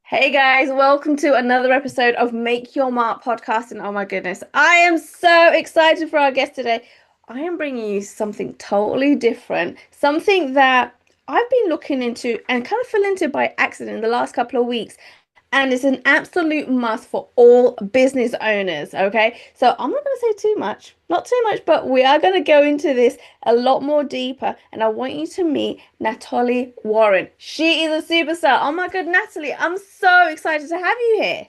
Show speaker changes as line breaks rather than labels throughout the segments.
Hey guys, welcome to another episode of Make Your Mark podcast. And oh my goodness, I am so excited for our guest today. I am bringing you something totally different, something that I've been looking into and kind of fell into by accident in the last couple of weeks. And it's an absolute must for all business owners. Okay. So I'm not going to say too much, not too much, but we are going to go into this a lot more deeper. And I want you to meet Natolie Warren. She is a superstar. Oh my God, Natalie, I'm so excited to have you here.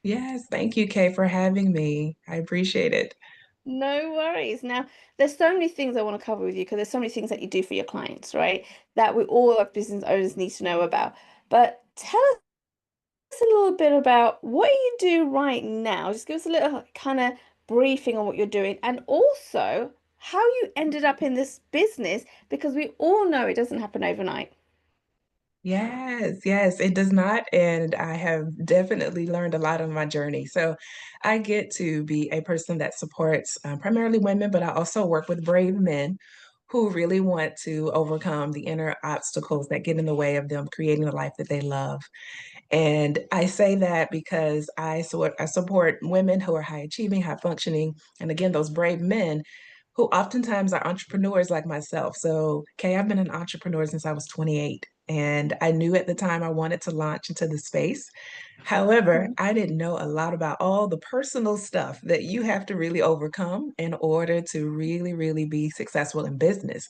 Yes, thank you, Kay, for having me. I appreciate it.
No worries. Now, there's so many things I want to cover with you because there's so many things that you do for your clients, right? That we all as business owners need to know about. But tell us a little bit about what you do right now. Just give us a little kind of briefing on what you're doing and also how you ended up in this business because we all know it doesn't happen overnight.
Yes, yes, it does not. And I have definitely learned a lot on my journey. So I get to be a person that supports primarily women, but I also work with brave men who really want to overcome the inner obstacles that get in the way of them creating the life that they love. And I say that because I support women who are high achieving, high functioning, and again, those brave men who oftentimes are entrepreneurs like myself. So, Kay, I've been an entrepreneur since I was 28, and I knew at the time I wanted to launch into the space. However,
Mhm.
I didn't know a lot about all the personal stuff that you have to really overcome in order to really, really be successful in business.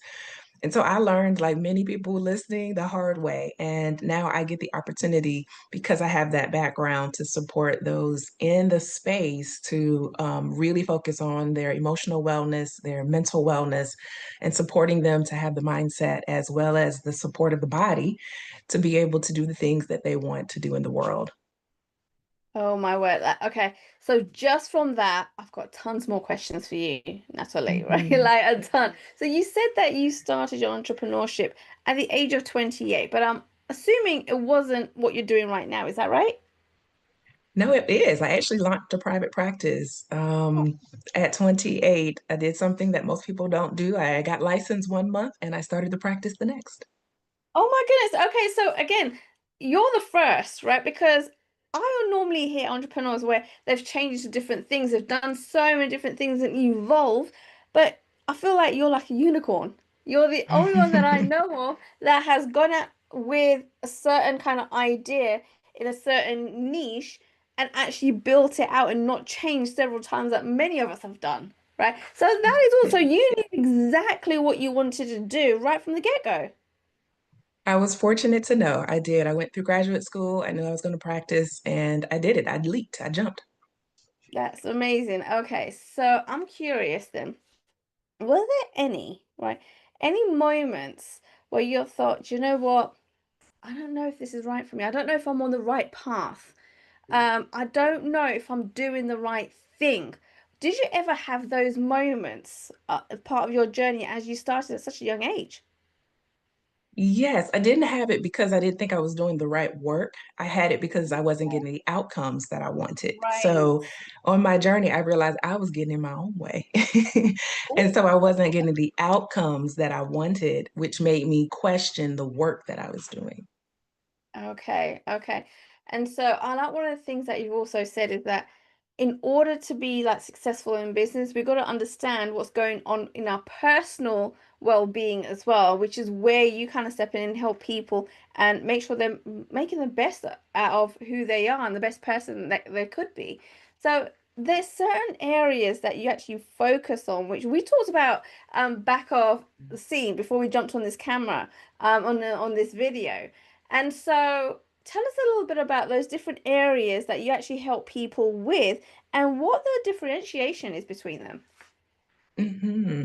And so I learned, like many people listening, the hard way. And now I get the opportunity, because I have that background, to support those in the space to really focus on their emotional wellness, their mental wellness, and supporting them to have the mindset as well as the support of the body to be able to do the things that they want to do in the world.
Oh my word. Okay. So just from that, I've got tons more questions for you, Natalie, right?
Mhm.
Like a ton. So you said that you started your entrepreneurship at the age of 28, but I'm assuming it wasn't what you're doing right now. Is that right?
No, it is. I actually launched a private practice at 28. I did something that most people don't do. I got licensed 1 month and I started the practice the next.
Oh my goodness. Okay, so again, you're the first, right? Because I will normally hear entrepreneurs where they've changed to different things, they've done so many different things and evolved, but I feel like you're like a unicorn. You're the only one that I know of that has gone out with a certain kind of idea in a certain niche and actually built it out and not changed several times that many of us have done, right? So that is also,
Yeah.
you knew exactly what you wanted to do right from the get-go.
I was fortunate to know I did. I went through graduate school. I knew I was going to practice and I did it. I leaped, I jumped.
That's amazing. Okay, so I'm curious then, were there any, right, any moments where you thought, you know what, I don't know if this is right for me. I don't know if I'm on the right path. I don't know if I'm doing the right thing. Did you ever have those moments as part of your journey as you started at such a young age?
Yes, I didn't have it because I didn't think I was doing the right work. I had it because I wasn't getting the outcomes that I wanted.
Right.
So on my journey, I realized I was getting in my own way. And so I wasn't getting the outcomes that I wanted, which made me question the work that I was doing.
Okay, okay. And so I like one of the things that you've also said is that in order to be like successful in business, we've got to understand what's going on in our personal well-being as well, which is where you kind of step in and help people and make sure they're making the best out of who they are and the best person that they could be. So there's certain areas that you actually focus on, which we talked about back of the scene before we jumped on this camera on this video. And so tell us a little bit about those different areas that you actually help people with and what the differentiation is between them.
hmm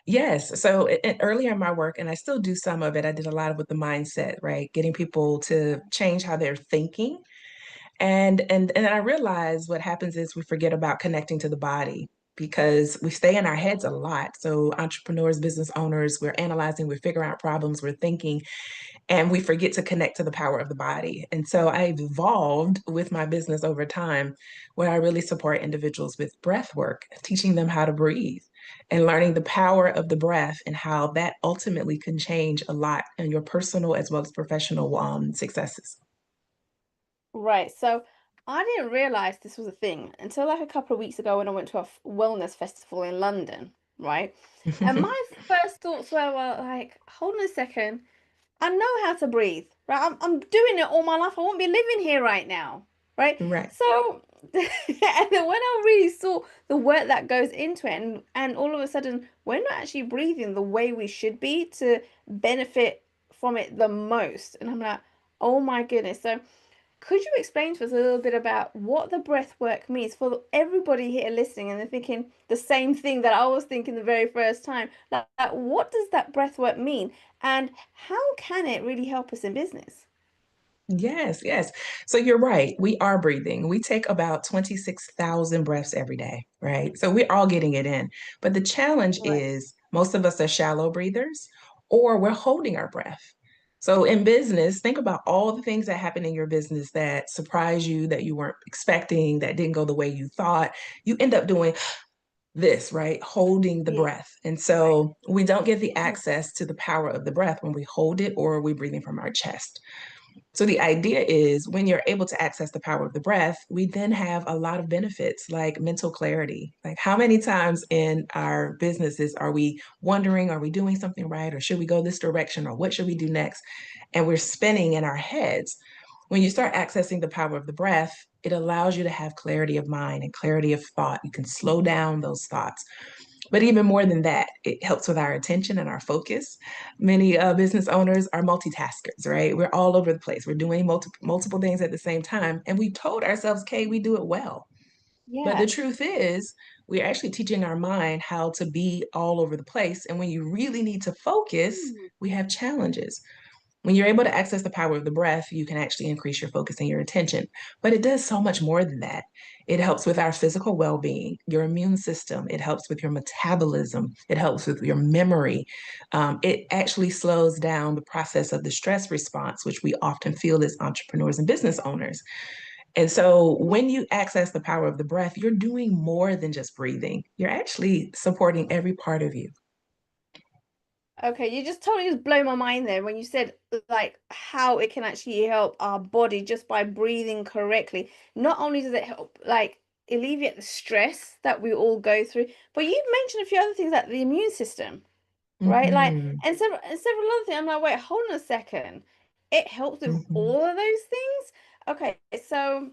Yes. So earlier in my work, and I still do some of it, I did a lot with the mindset, right? Getting people to change how they're thinking. And I realize what happens is we forget about connecting to the body because we stay in our heads a lot. So entrepreneurs, business owners, we're analyzing, we're figuring out problems, we're thinking, and we forget to connect to the power of the body. And so I've evolved with my business over time where I really support individuals with breath work, teaching them how to breathe and learning the power of the breath and how that ultimately can change a lot in your personal as well as professional successes.
Right. So I didn't realize this was a thing until like a couple of weeks ago when I went to a wellness festival in London, right? And my first thoughts were like, hold on a second. I know how to breathe, right? I'm doing it all my life. I won't be living here right now, right?
Right.
So, and then when I really saw the work that goes into it, and all of a sudden, we're not actually breathing the way we should be to benefit from it the most. And I'm like, oh my goodness. So, could you explain to us a little bit about what the breath work means for everybody here listening and they're thinking the same thing that I was thinking the very first time? Like, what does that breath work mean? And how can it really help us in business?
Yes, yes. So you're right. We are breathing. We take about 26,000 breaths every day, right? So we're all getting it in. But the challenge
Right.
is most of us are shallow breathers or we're holding our breath. So in business, think about all the things that happen in your business that surprise you, that you weren't expecting, that didn't go the way you thought. You end up doing this, right? Holding the
Yeah.
breath. And so we don't get the
Mhm.
access to the power of the breath when we hold it or we're breathing from our chest. So the idea is when you're able to access the power of the breath, we then have a lot of benefits like mental clarity. Like how many times in our businesses are we wondering, are we doing something right? Or should we go this direction? Or what should we do next? And we're spinning in our heads. When you start accessing the power of the breath, it allows you to have clarity of mind and clarity of thought. You can slow down those thoughts. But even more than that, it helps with our attention and our focus. Many business owners are multitaskers, right? We're all over the place. We're doing multiple things at the same time. And we told ourselves, okay, we do it well. But the
Yeah.
truth is, we're actually teaching our mind how to be all over the place. And when you really need to focus,
Mm.
we have challenges. When you're able to access the power of the breath, you can actually increase your focus and your attention. But it does so much more than that. It helps with our physical well being, your immune system, it helps with your metabolism, it helps with your memory. It actually slows down the process of the stress response, which we often feel as entrepreneurs and business owners. And so when you access the power of the breath, you're doing more than just breathing, you're actually supporting every part of you.
Okay, you just totally just blow my mind there when you said like how it can actually help our body just by breathing correctly. Not only does it help like alleviate the stress that we all go through, but you mentioned a few other things like the immune system, right? Like
Mhm,
and several other things. I'm like, wait, hold on a second. It helps with
mhm.
all of those things? Okay, so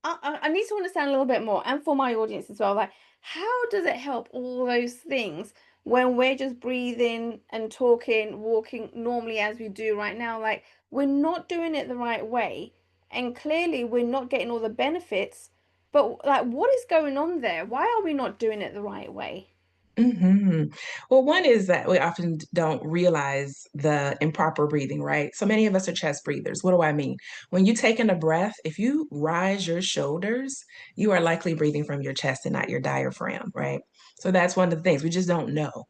I need to understand a little bit more, and for my audience as well. Like, how does it help all those things when we're just breathing and talking, walking normally as we do right now? Like, we're not doing it the right way, and clearly we're not getting all the benefits. But like, what is going on there? Why are we not doing it the right way?
Hmm. Well, one is that we often don't realize the improper breathing, right? So many of us are chest breathers. What do I mean? When you take in a breath, if you rise your shoulders, you are likely breathing from your chest and not your diaphragm, right? So that's one of the things we just don't know.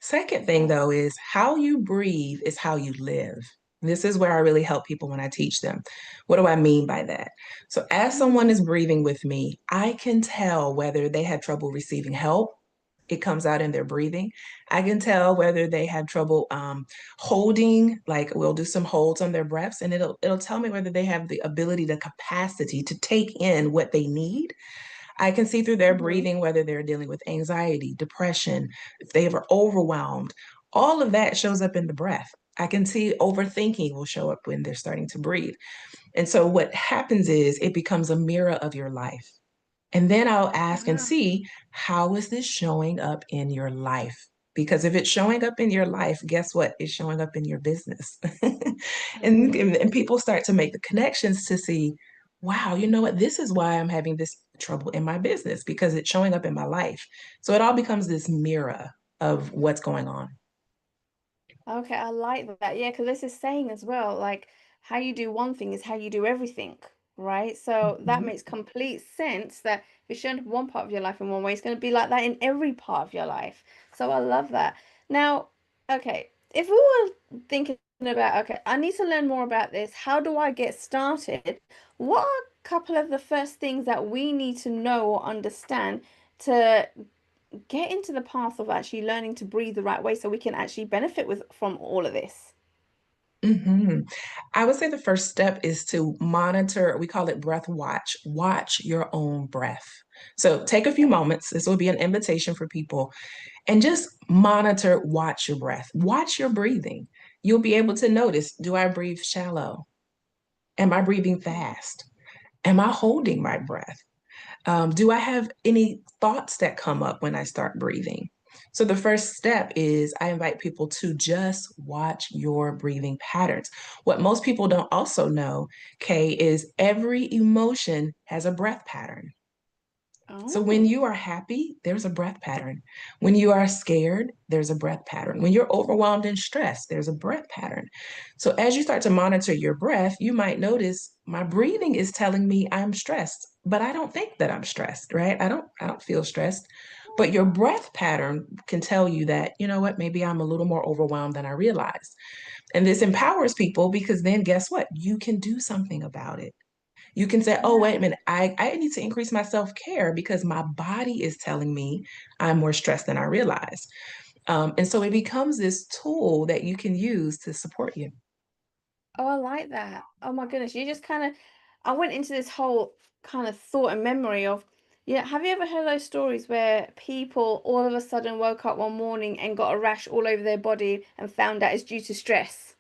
Second thing,
Okay.
though, is how you breathe is how you live. This is where I really help people when I teach them. What do I mean by that? So, as someone
Mm.
is breathing with me, I can tell whether they have trouble receiving help. It comes out in their breathing. I can tell whether they have trouble holding, like we'll do some holds on their breaths, and it'll tell me whether they have the ability, the capacity to take in what they need. I can see through their
Hmm.
breathing whether they're dealing with anxiety, depression, if they ever overwhelmed. All of that shows up in the breath. I can see overthinking will show up when they're starting to breathe. And so what happens is it becomes a mirror of your life. And then I'll ask and
Wow.
see how is this showing up in your life? Because if it's showing up in your life, guess what? It's showing up in your business. And people start to make the connections to see, wow, you know what? This is why I'm having this trouble in my business because it's showing up in my life. So it all becomes this mirror of what's going on.
Okay, I like that. Yeah, because this is saying as well, like how you do one thing is how you do everything, right? So that
Mhm.
makes complete sense that if you're showing up one part of your life in one way, it's going to be like that in every part of your life. So I love that. Now, okay, if we were thinking about, okay, I need to learn more about this. How do I get started? What are a couple of the first things that we need to know or understand to get into the path of actually learning to breathe the right way so we can actually benefit with from all of this?
hmm I would say the first step is to monitor, we call it breath watch. Watch your own breath. So take a few
Okay.
moments. This will be an invitation for people and just monitor, watch your breath, watch your breathing. You'll be able to notice, do I breathe shallow? Am I breathing
Mhm.
fast? Am I holding my breath? Do I have any thoughts that come up when I start breathing? So, the first step is I invite people to just watch your breathing patterns. What most people don't also know, Kay, is every emotion has a breath pattern. So when
Oh,
you are happy, there's a breath pattern. When you are scared, there's a breath pattern. When you're overwhelmed and stressed, there's a breath pattern. So as you start to monitor your breath, you might notice my breathing is telling me I'm stressed, but I don't think that I'm stressed, right? I don't feel stressed. But your
oh,
breath pattern can tell you that, you know what, maybe I'm a little more overwhelmed than I realized. And this empowers people because then guess what? You can do something about it. You can say, oh, wait a
yeah.
minute, I need to increase my self-care because my body is telling me I'm more stressed than I realize. And so it becomes this tool that you can use to support you.
Oh, I like that. Oh my goodness. You just kind of, I went into this whole kind of thought and memory of, yeah, have you ever heard those stories where people all of a sudden woke up one morning and got a rash all over their body and found out it's due to stress,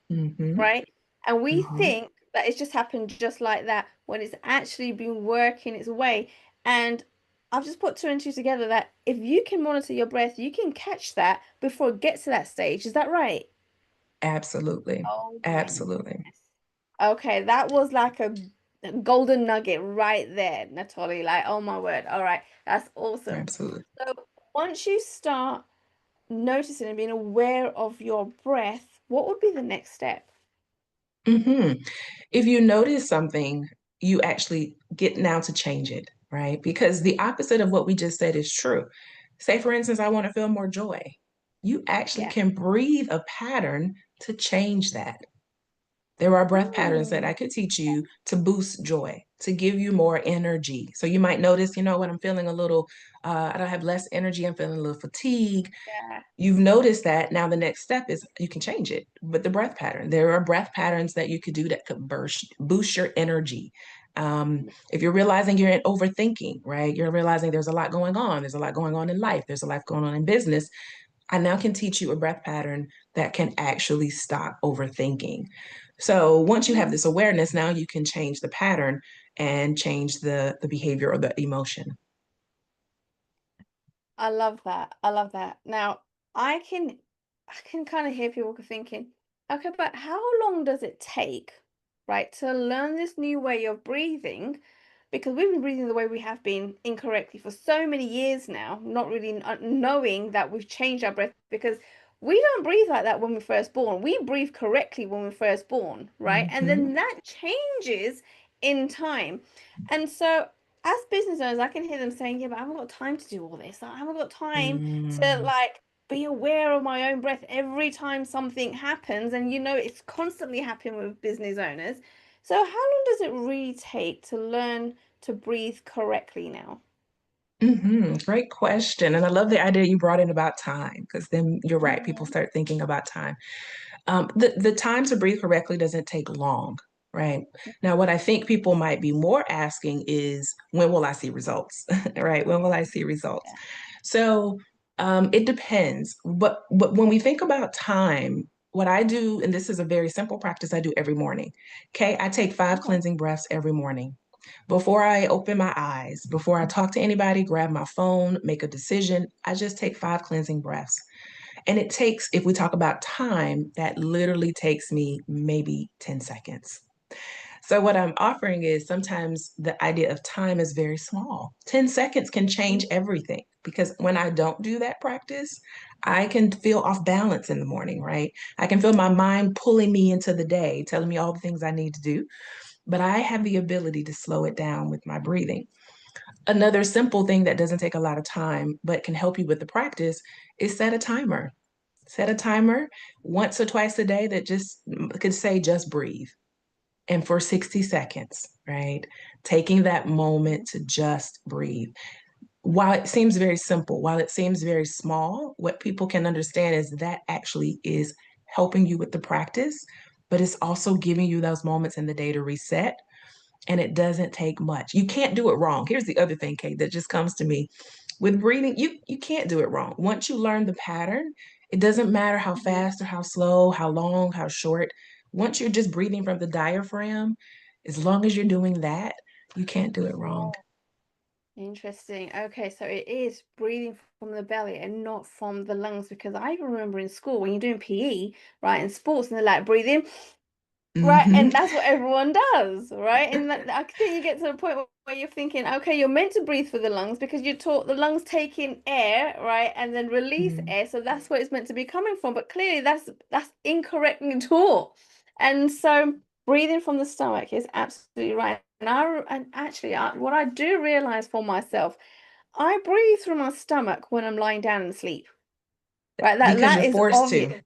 hmm
right? And we
hmm
think that it's just happened just like that when it's actually been working its way. And I've just put two and two together that if you can monitor your breath, you can catch that before it gets to that stage. Is that right?
Absolutely.
Oh my
Absolutely.
goodness. Okay, that was like a golden nugget right there, Natalie. Like, oh my word. All right, that's awesome.
Absolutely.
So once you start noticing and being aware of your breath, what would be the next step?
hmm If you notice something, you actually get now to change it, right? Because the opposite of what we just said is true. Say, for instance, I want to feel more joy. You actually
Yeah.
can breathe a pattern to change that. There are breath patterns that
Mm,
I could teach you to boost joy, to give you more energy. So you might notice, you know what, I'm feeling a little, I don't have less energy, I'm feeling a little fatigue.
yeah.
You've noticed that. Now the next step is you can change it with the breath pattern. There are breath patterns that you could do that could boost your energy. If you're realizing you're in overthinking, right? You're realizing there's a lot going on. There's a lot going on in life. There's a lot going on in business. I now can teach you a breath pattern that can actually stop overthinking. So once you have
Mm.
this awareness, now you can change the pattern and change the behavior or the emotion.
I love that. I love that. Now, I can I can kind of hear people thinking, okay, but how long does it take, right, to learn this new way of breathing? Because we've been breathing the way we have been incorrectly for so many years now, not really knowing that we've changed our breath because we don't breathe like that when we're first born. We breathe correctly when we're first born, right? And
Mhm.
then that changes in time. And so as business owners, I can hear them saying, yeah, but I haven't got time to do all this. I haven't got time to
Mm.
like be aware of my own breath every time something happens. And it's constantly happening with business owners. So how long does it really take to learn to breathe correctly now?
Great question. And I love the idea you brought in about time, because then you're right, people
Mhm.
start thinking about time. The time to breathe correctly doesn't take long, right? Now, what I think people might be more asking is, when will I see results, right? When will I see results?
Yeah.
So it depends. But when we think about time, what I do, and this is a very simple practice I do every morning. Okay, I take five
Oh,
cleansing breaths every morning. Before I open my eyes, before I talk to anybody, grab my phone, make a decision, I just take five cleansing breaths. And it takes, if we talk about time, that literally takes me maybe 10 seconds. So, what I'm offering is sometimes the idea of time is very small. 10 seconds can change
mm,
everything because when I don't do that practice, I can feel off balance in the morning, right? I can feel my mind pulling me into the day, telling me all the things I need to do. But I have the ability to slow it down with my breathing. Another simple thing that doesn't take a lot of time but can help you with the practice is set a timer. Set a timer once or twice a day that just could say, just breathe. And for 60 seconds, right? Taking that moment
mm,
to just breathe. While it seems very simple, while it seems very small, what people can understand is that actually is helping you with the practice but it's also giving you those moments in the day to reset. And it doesn't take much. You can't do it wrong. Here's the other thing, Kate, that just comes to me. With breathing, you can't do it wrong. Once you learn the pattern, it doesn't matter how
Mhm.
fast or how slow, how long, how short. Once you're just breathing from the diaphragm, as long as you're doing that, you can't do it wrong.
Interesting. Okay, so it is breathing from the belly and not from the lungs, because I even remember in school when you're doing PE, right, in sports, and they're like breathing. Right,
Hmm.
and that's what everyone does, right? And that, I think you get to the point where you're thinking, okay, you're meant to breathe for the lungs because you're taught the lungs take in air, right, and then release air, so that's where it's meant to be coming from. But clearly, that's incorrectly taught, and so breathing from the stomach is absolutely right. And actually, what I do realize for myself, I breathe through my stomach when I'm lying down and sleep. Right, that
Because
that
you're
is
forced to.
obvious.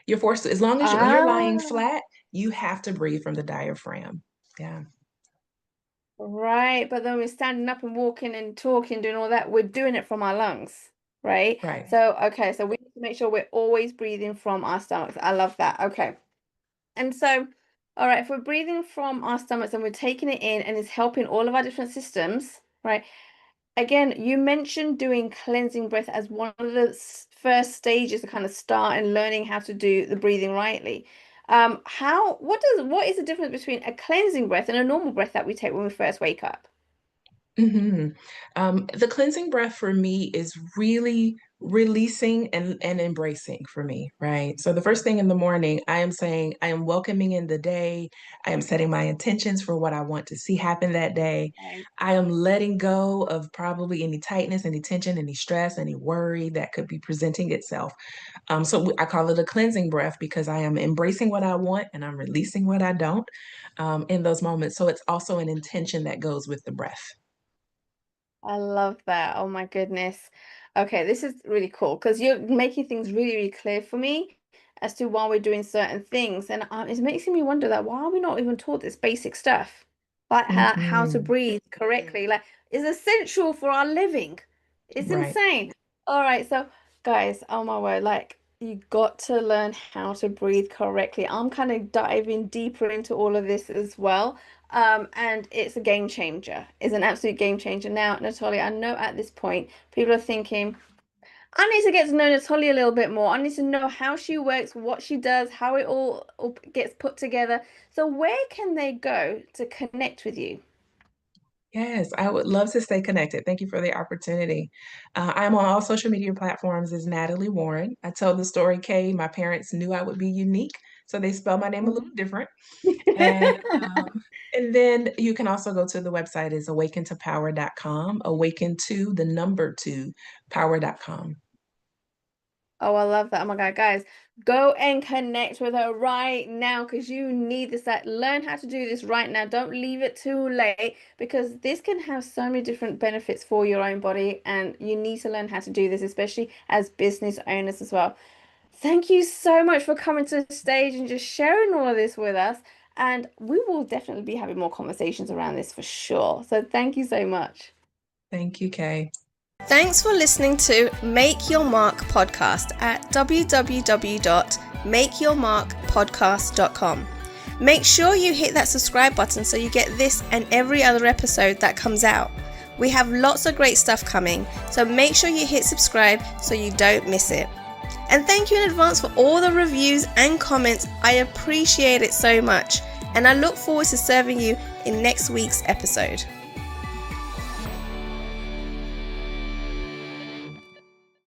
You're forced to. As long as when you're lying
Ah.
flat, you have to breathe from the diaphragm. Yeah,
Right, but then we're standing up and walking and talking, doing all that, we're doing it from our lungs, right?
right.
So, okay, so we need to make sure we're always breathing from our stomachs. I love that. Okay. And so, all right, if we're breathing from our stomachs and we're taking it in and it's helping all of our different systems, right? Again, you mentioned doing cleansing breath as one of the first stages to kind of start and learning how to do the breathing rightly. What is the difference between a cleansing breath and a normal breath that we take when we first wake up?
Hmm. The cleansing breath for me is really releasing and embracing for me, right? So the first thing in the morning, I am saying I am welcoming in the day. I am setting my intentions for what I want to see happen that day.
Okay.
I am letting go of probably any tightness, any tension, any stress, any worry that could be presenting itself. So I call it a cleansing breath because I am embracing what I want and I'm releasing what I don't in those moments. So it's also an intention that goes with the breath.
I love that. Oh my goodness. Okay, this is really cool because you're making things really, really clear for me as to why we're doing certain things. And it's making me wonder that why are we not even taught this basic stuff? Like how to
Hmm.
breathe correctly, like is essential for our living. It's
Right.
insane. All right, so guys, oh my word, like you got to learn how to breathe correctly. I'm kind of diving deeper into all of this as well. And it's a game changer. It's an absolute game changer. Now, Natalia, I know at this point people are thinking, I need to get to know Natalia a little bit more. I need to know how she works, what she does, how it all gets put together. So where can they go to connect with you?
Yes, I would love to stay connected. Thank you for the opportunity. I'm on all social media platforms as Natalie Warren. I tell the story, Kay, my parents knew I would be unique, so they spell my name a little
Mhm.
different. And and then you can also go to the website is awakentopower.com, awaken to the number two power.com.
Oh, I love that. Oh my God, guys, go and connect with her right now because you need this. That learn how to do this right now. Don't leave it too late because this can have so many different benefits for your own body, and you need to learn how to do this, especially as business owners as well. Thank you so much for coming to the stage and just sharing all of this with us. And we will definitely be having more conversations around this for sure. So thank you so much.
Thank you, Kay.
Thanks for listening to Make Your Mark podcast at www.makeyourmarkpodcast.com. Make sure you hit that subscribe button so you get this and every other episode that comes out. We have lots of great stuff coming, so make sure you hit subscribe so you don't miss it. And thank you in advance for all the reviews and comments. I appreciate it so much, and I look forward to serving you in next week's episode.